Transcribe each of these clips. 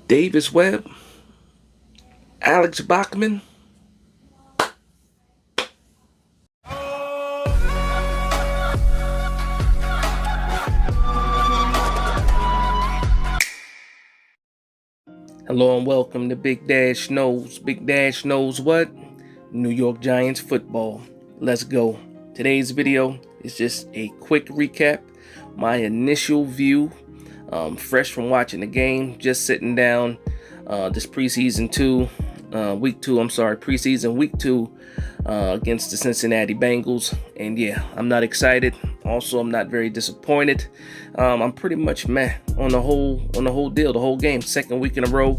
Davis Webb, Alex Bachmann. Hello and welcome to Big Dash Knows. Big Dash knows what? New York Giants football. Let's go. Today's video is just a quick recap. My initial view, fresh from watching the game, just sitting down this preseason week 2 against the Cincinnati Bengals. And yeah, I'm not excited. Also, I'm not very disappointed. I'm pretty much meh on the whole deal, the whole game. Second week in a row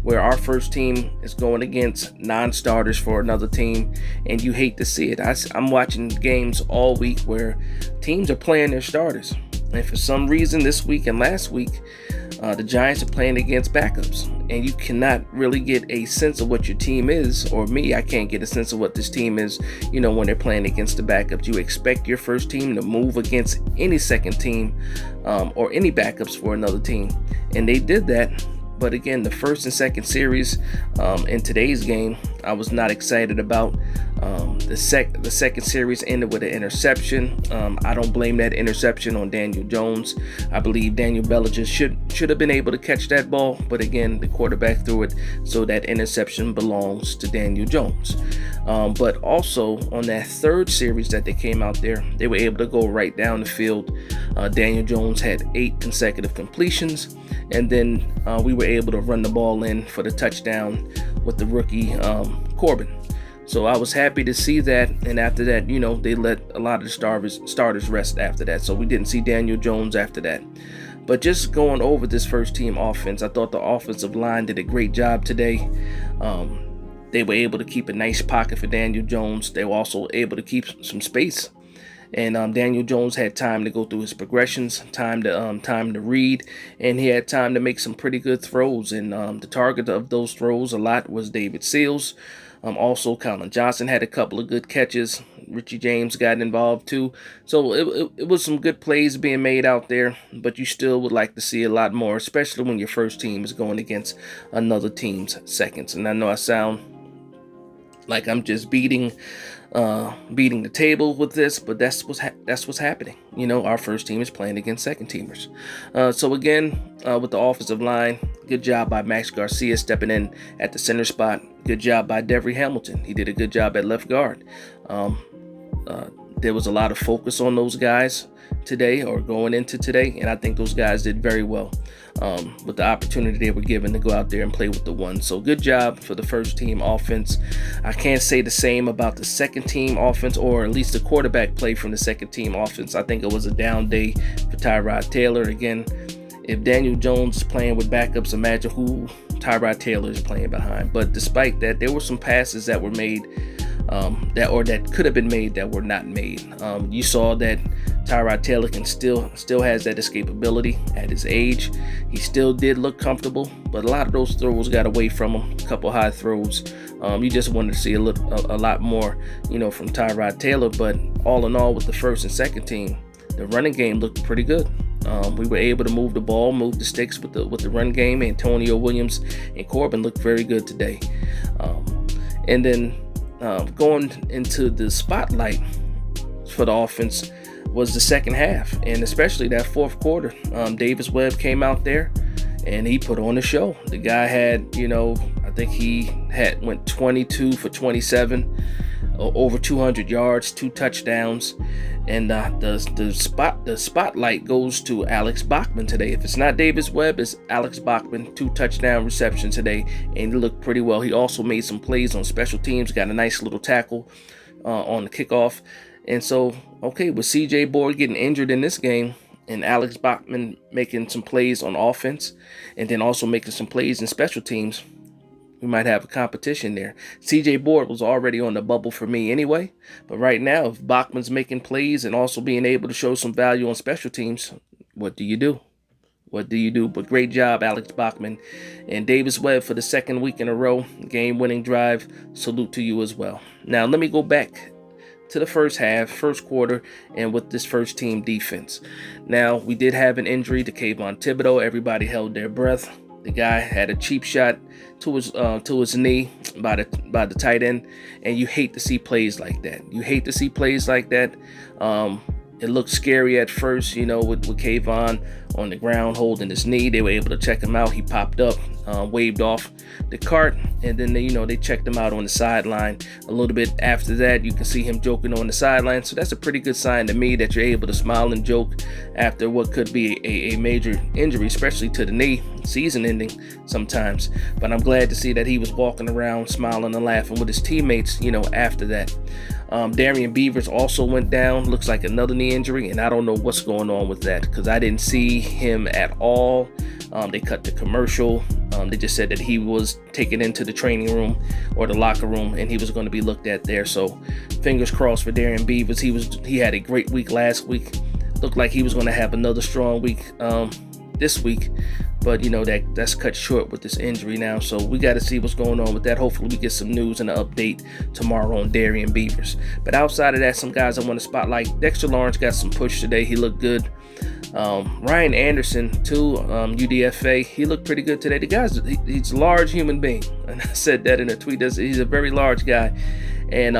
where our first team is going against non-starters for another team, and you hate to see it. I'm watching games all week where teams are playing their starters, and for some reason this week and last week, the Giants are playing against backups, and you cannot really get a sense of what your team is, or me, I can't get a sense of what this team is, when they're playing against the backups. You expect your first team to move against any second team or any backups for another team, and they did that. But again, the first and second series in today's game, I was not excited about. The second series ended with an interception. I don't blame that interception on Daniel Jones. I believe Daniel Bellinger should have been able to catch that ball, but again, the quarterback threw it, so that interception belongs to Daniel Jones. But also on that third series that they came out there, they were able to go right down the field. Daniel Jones had 8 consecutive completions, and then we were able to run the ball in for the touchdown with the rookie Corbin. So I was happy to see that, and after that, they let a lot of the starters rest after that. So we didn't see Daniel Jones after that. But just going over this first team offense, I thought the offensive line did a great job today. They were able to keep a nice pocket for Daniel Jones. They were also able to keep some space. And Daniel Jones had time to go through his progressions, time to read, and he had time to make some pretty good throws. And the target of those throws a lot was David Seals. Also, Colin Johnson had a couple of good catches. Richie James got involved too. So it was some good plays being made out there, but you still would like to see a lot more, especially when your first team is going against another team's seconds. And I know I sound like I'm just beating the table with this, but that's what's happening. Our first team is playing against second teamers. So again, with the offensive line, good job by Max Garcia stepping in at the center spot. Good job by Devery Hamilton. He did a good job at left guard. There was a lot of focus on those guys today, or going into today, and I think those guys did very well with the opportunity they were given to go out there and play with the one. So good job for the first team offense. I can't say the same about the second team offense, or at least the quarterback play from the second team offense. I think it was a down day for Tyrod Taylor. Again, if Daniel Jones is playing with backups, imagine who Tyrod Taylor is playing behind. But despite that, there were some passes that were made that could have been made that were not made. You saw that Tyrod Taylor still has that escapability at his age. He still did look comfortable, but a lot of those throws got away from him. A couple high throws. You just wanted to see a lot more, from Tyrod Taylor. But all in all, with the first and second team, the running game looked pretty good. We were able to move the ball, move the sticks with the run game. Antonio Williams and Corbin looked very good today. And then going into the spotlight for the offense was the second half, and especially that fourth quarter. Davis Webb came out there and he put on a show. The guy had, I think he went 22 for 27, over 200 yards, 2 touchdowns. And the spotlight goes to Alex Bachmann today. If it's not Davis Webb, it's Alex Bachmann. 2 touchdown receptions today, and he looked pretty well. He also made some plays on special teams, got a nice little tackle on the kickoff. And so, okay, with C.J. Board getting injured in this game, and Alex Bachmann making some plays on offense, and then also making some plays in special teams, we might have a competition there. C.J. Board was already on the bubble for me anyway, but right now, if Bachmann's making plays and also being able to show some value on special teams, what do you do? What do you do? But great job, Alex Bachmann. And Davis Webb for the second week in a row, game-winning drive. Salute to you as well. Now, let me go back to the first quarter, and with this first team defense. Now, we did have an injury to Thibodeaux. Everybody held their breath. The guy had a cheap shot to his knee by the tight end, and you hate to see plays like that. You hate to see plays like that. It looked scary at first, with Kayvon on the ground holding his knee. They were able to check him out. He popped up, waved off the cart, and then they checked him out on the sideline. A little bit after that, you can see him joking on the sideline. So that's a pretty good sign to me that you're able to smile and joke after what could be a major injury, especially to the knee, season ending sometimes. But I'm glad to see that he was walking around smiling and laughing with his teammates, after that. Darian Beavers also went down. Looks like another knee injury, and I don't know what's going on with that because I didn't see him at all. They cut the commercial. They just said that he was taken into the training room or the locker room, and he was going to be looked at there. So fingers crossed for Darian Beavers. He had a great week last week. Looked like he was going to have another strong week this week. But, that's cut short with this injury now. So we got to see what's going on with that. Hopefully we get some news and an update tomorrow on Darian Beavers. But outside of that, some guys I want to spotlight. Dexter Lawrence got some push today. He looked good. Ryan Anderson, too, UDFA. He looked pretty good today. The guy's he's a large human being. And I said that in a tweet. He's a very large guy. And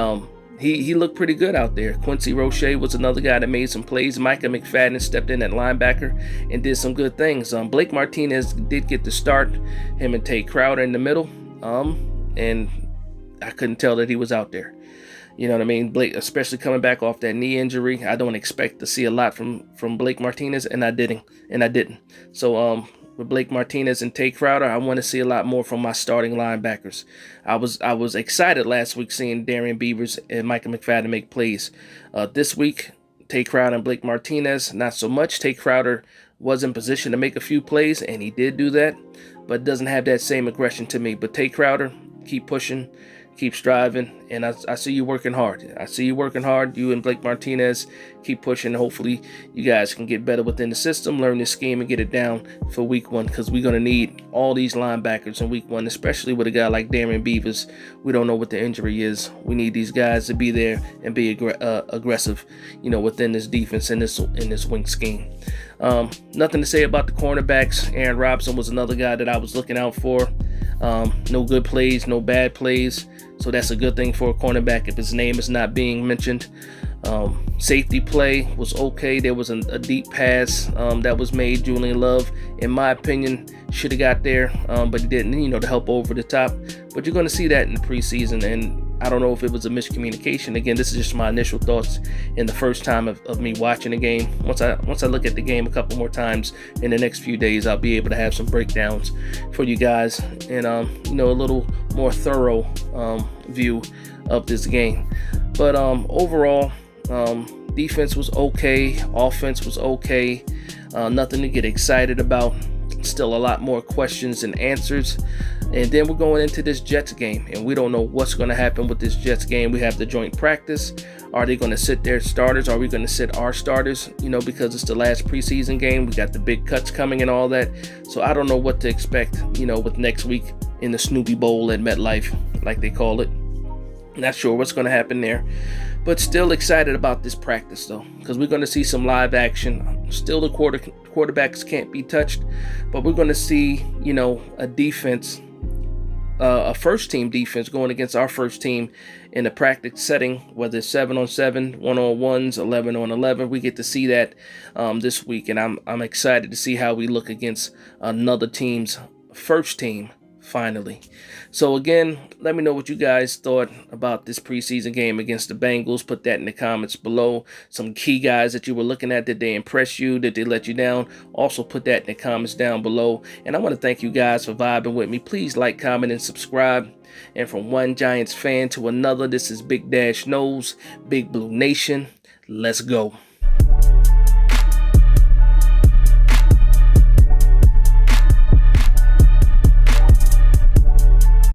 he looked pretty good out there. Quincy Rochet was another guy that made some plays. Micah McFadden stepped in at linebacker and did some good things. Blake Martinez did get the start, him and Tate Crowder in the middle, and I couldn't tell that he was out there. You know what I mean? Blake, especially coming back off that knee injury, I don't expect to see a lot from Blake Martinez, and I didn't. So with Blake Martinez and Tate Crowder, I want to see a lot more from my starting linebackers. I was excited last week seeing Darian Beavers and Micah McFadden make plays. This week, Tate Crowder and Blake Martinez, not so much. Tate Crowder was in position to make a few plays, and he did do that, but doesn't have that same aggression to me. But Tate Crowder, keep pushing, keep striving, and I see you working hard. You and Blake Martinez keep pushing. Hopefully you guys can get better within the system, learn this scheme, and get it down for week 1, because we're going to need all these linebackers in week 1, especially with a guy like Darian Beavers. We don't know what the injury is. We need these guys to be there and be aggressive, within this defense in this wing scheme. Nothing to say about the cornerbacks. Aaron Robinson was another guy that I was looking out for. No good plays, no bad plays. So that's a good thing for a cornerback if his name is not being mentioned. Safety play was okay. There was a deep pass that was made. Julian Love, in my opinion, should have got there, but he didn't, to help over the top. But you're going to see that in the preseason, and I don't know if it was a miscommunication. Again, this is just my initial thoughts in the first time of me watching the game. Once I look at the game a couple more times in the next few days, I'll be able to have some breakdowns for you guys and a little more thorough view of this game. But overall, defense was okay, offense was okay, nothing to get excited about. Still a lot more questions and answers. And then we're going into this Jets game, and we don't know what's going to happen with this Jets game. We have the joint practice. Are they going to sit their starters? Are we going to sit our starters? Because it's the last preseason game. We got the big cuts coming and all that. So I don't know what to expect, with next week in the Snoopy Bowl at MetLife, like they call it. Not sure what's going to happen there. But still excited about this practice, though, because we're going to see some live action. Still the quarterbacks can't be touched, but we're going to see, a defense, a first-team defense going against our first team in a practice setting, whether it's 7-on-7, 1-on-1s, 11-on-11. We get to see that this week, and I'm excited to see how we look against another team's first team. Finally. So again, let me know what you guys thought about this preseason game against the Bengals. Put that in the comments below. Some key guys that you were looking at, did they impress you? Did they let you down? Also put that in the comments down below. And I want to thank you guys for vibing with me. Please like, comment, and subscribe. And from one Giants fan to another, this is Big Dash Knows, Big Blue Nation. Let's go.